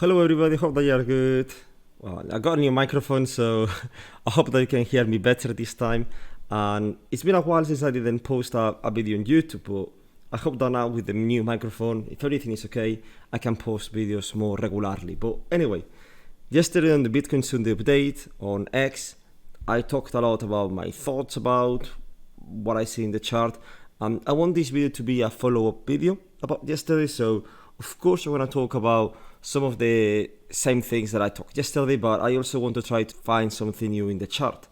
Hello everybody, hope that you are good. Well, I got a new microphone, so I hope that you can hear me better this time. And it's been a while since I didn't post a video on YouTube, but I hope that now with the new microphone, if everything is okay, I can post videos more regularly. But anyway, yesterday on the Bitcoin Sunday update on X, I talked a lot about my thoughts about what I see in the chart. I want this video to be a follow-up video about yesterday, so of course I want to talk about some of the same things that I talked yesterday, but I also want to try to find something new in the chart.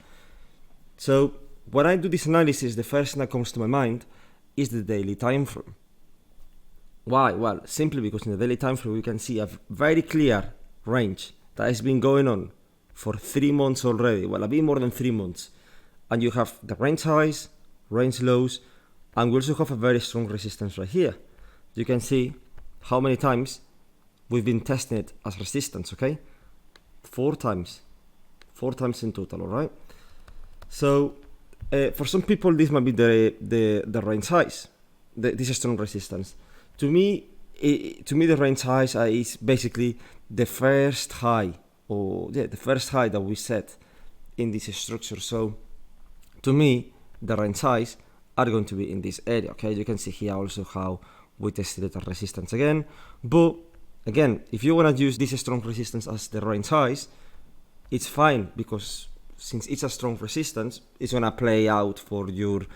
So when I do this analysis, the first thing that comes to my mind is the daily time frame. Why? Well, simply because in the daily time frame we can see a very clear range that has been going on for 3 months already, well, a bit more than 3 months. And you have the range highs, range lows, and we also have a very strong resistance right here. You can see how many times we've been testing it as resistance, okay? 4 times. 4 times in total, all right? So for some people, this might be the range highs. This is strong resistance. To me, the range highs is basically the first high, the first high that we set in this structure. So to me, the range highs are going to be in this area, okay? You can see here also how we tested it as resistance again. But again, if you want to use this strong resistance as the range highs, it's fine, because since it's a strong resistance, it's going to play out for your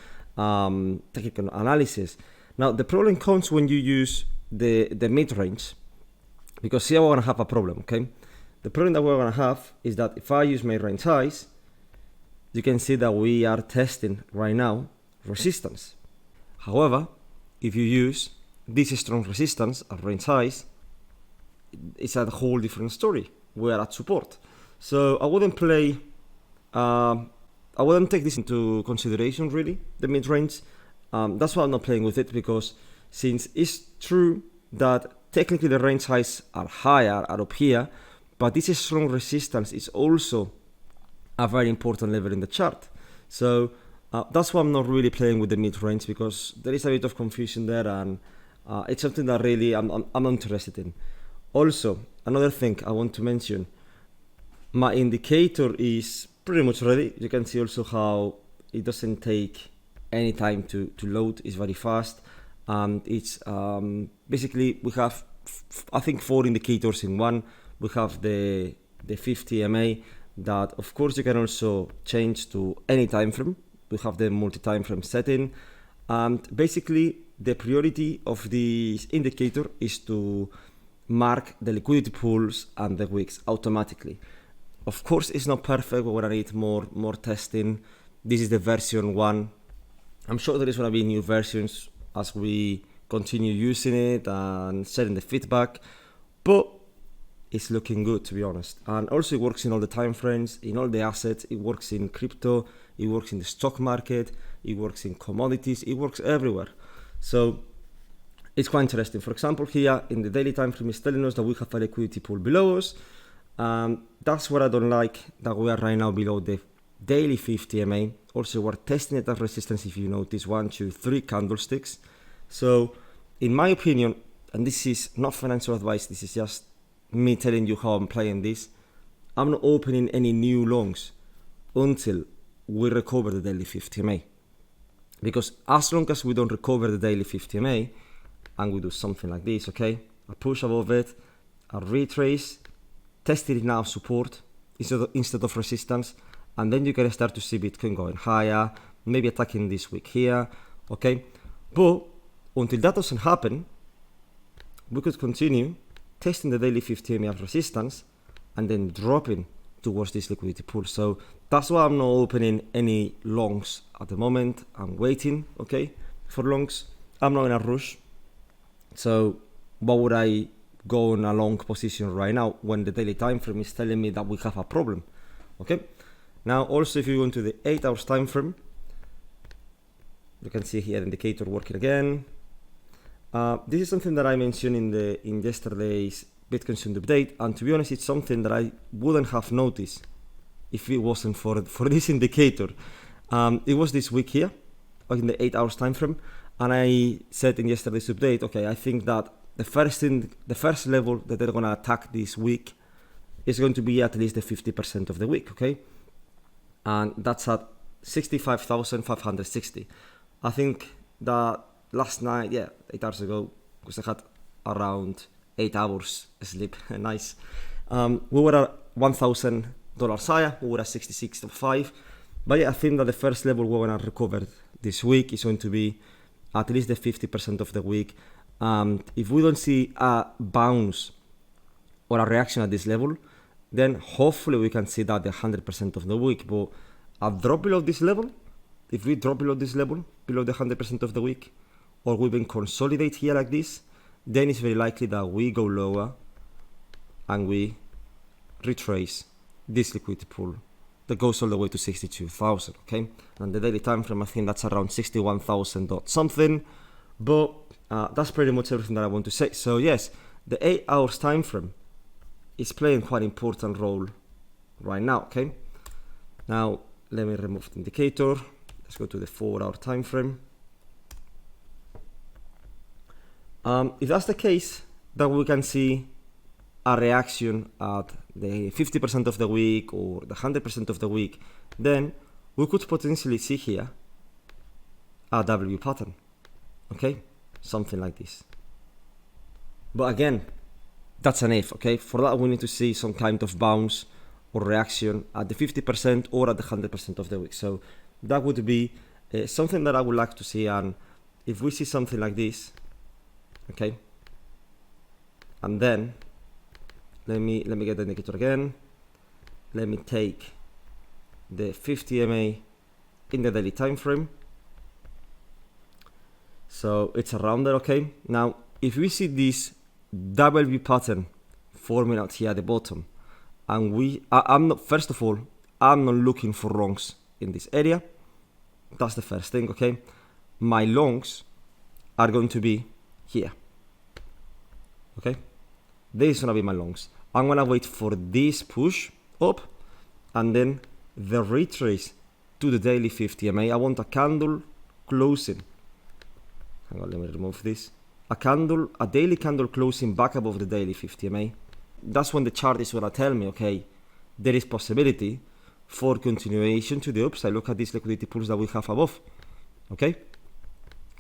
technical analysis. Now, the problem comes when you use the mid-range, because here we're going to have a problem, okay? The problem that we're going to have is that if I use my range highs, you can see that we are testing right now resistance. However, if you use this strong resistance at range highs, it's a whole different story. We're at support. So I wouldn't take this into consideration, really, the mid-range. That's why I'm not playing with it, because since it's true that technically the range highs are higher, are up here, but this strong resistance is also a very important level in the chart. So that's why I'm not really playing with the mid-range, because there is a bit of confusion there, and it's something that really I'm interested in. Also, another thing I want to mention, my indicator is pretty much ready. You can see also how it doesn't take any time to load. It's very fast. And it's basically, we have, I think, 4 indicators in one. We have the 50 MA that, of course, you can also change to any time frame. We have the multi-time frame setting. And basically, the priority of this indicator is to mark the liquidity pools and the wicks automatically. Of course, it's not perfect. We're gonna need more testing. This is the version 1. I'm sure there is gonna be new versions as we continue using it and sharing the feedback, but it's looking good, to be honest. And also it works in all the time frames, in all the assets. It works in crypto, it works in the stock market, it works in commodities, it works everywhere. So it's quite interesting. For example, here in the daily time frame, it's telling us that we have a liquidity pool below us. That's what I don't like, that we are right now below the daily 50 MA. Also, we're testing it at resistance, if you notice, 1, 2, 3 candlesticks. So in my opinion, and this is not financial advice, this is just me telling you how I'm playing this, I'm not opening any new longs until we recover the daily 50 MA. Because as long as we don't recover the daily 50 MA, and we do something like this, okay? I push above it, I retrace, test it now support instead of resistance, and then you can start to see Bitcoin going higher, maybe attacking this week here, okay? But until that doesn't happen, we could continue testing the daily 50 MA resistance and then dropping towards this liquidity pool. So that's why I'm not opening any longs at the moment. I'm waiting, okay, for longs. I'm not in a rush. So why would I go in a long position right now when the daily time frame is telling me that we have a problem? Okay. Now also, if you go into the 8 hours time frame, you can see here the indicator working again. This is something that I mentioned in yesterday's Bitcoin Sunday update, and to be honest, it's something that I wouldn't have noticed if it wasn't for this indicator. It was this week here, in the 8 hours time frame. And I said in yesterday's update, okay, I think that the first level that they're gonna attack this week is going to be at least the 50% of the week, okay? And that's at 65,560. I think that last night, 8 hours ago, because I had around 8 hours sleep, nice. We were at $1,000 higher, we were at 66.5. But yeah, I think that the first level we're gonna recover this week is going to be at least the 50% of the week. If we don't see a bounce or a reaction at this level, then hopefully we can see that the 100% of the week. But a drop below this level, if we drop below this level, below the 100% of the week, or we even consolidate here like this, then it's very likely that we go lower and we retrace this liquidity pool that goes all the way to 62,000, okay? And the daily time frame, I think that's around 61,000 dot something, but that's pretty much everything that I want to say. So yes, the 8 hours time frame is playing quite an important role right now, okay? Now, let me remove the indicator. Let's go to the 4 hour time frame. If that's the case, then we can see a reaction at the 50% of the week or the 100% of the week, then we could potentially see here a W pattern, okay? Something like this. But again, that's an if, okay? For that, we need to see some kind of bounce or reaction at the 50% or at the 100% of the week. So that would be something that I would like to see. And if we see something like this, okay, and then let me get the indicator again. Let me take the 50 MA in the daily time frame. So it's around there, okay? Now, if we see this W pattern forming out here at the bottom, and I'm not, first of all, I'm not looking for longs in this area. That's the first thing, okay? My longs are going to be here, okay? This is gonna be my longs. I'm gonna wait for this push up and then the retrace to the daily 50 MA. I want a candle closing. Hang on, let me remove this. A daily candle closing back above the daily 50 MA. That's when the chart is gonna tell me, okay, there is possibility for continuation to the upside. Look at these liquidity pools that we have above, okay?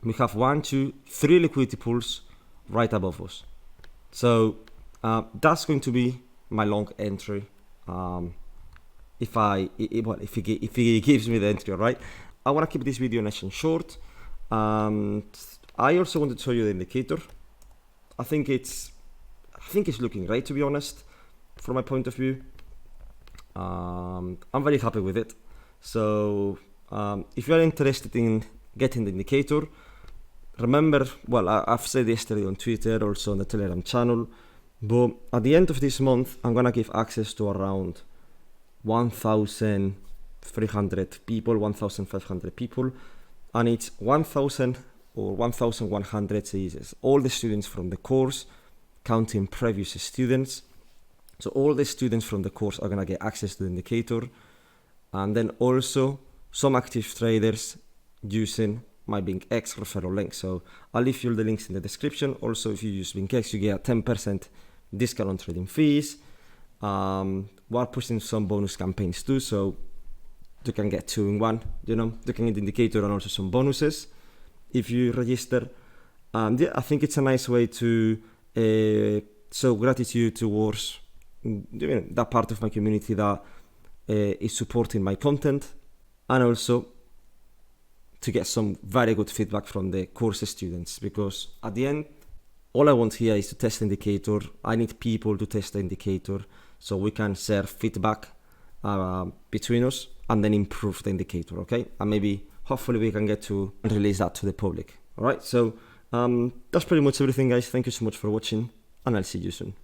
We have 1, 2, 3 liquidity pools right above us. So that's going to be my long entry. If he gives me the entry, right? I want to keep this video nice and short. I also want to show you the indicator. I think it's looking great, to be honest, from my point of view. I'm very happy with it. So if you are interested in getting the indicator, remember, well, I've said yesterday on Twitter, also on the Telegram channel, but at the end of this month, I'm gonna give access to around 1,300 people, 1,500 people, and it's 1,000 or 1,100 is all the students from the course, counting previous students. So all the students from the course are gonna get access to the indicator, and then also some active traders using my BingX referral link. So I'll leave you all the links in the description. Also, if you use BingX, you get a 10% discount on trading fees. We're pushing some bonus campaigns too, so you can get 2 in 1. You know, you can get the indicator and also some bonuses if you register. I think it's a nice way to show gratitude towards that part of my community that is supporting my content, and also to get some very good feedback from the course students, because at the end, all I want here is to test the indicator. I need people to test the indicator so we can share feedback between us and then improve the indicator, okay? And maybe, hopefully, we can get to release that to the public, all right? So that's pretty much everything, guys. Thank you so much for watching, and I'll see you soon.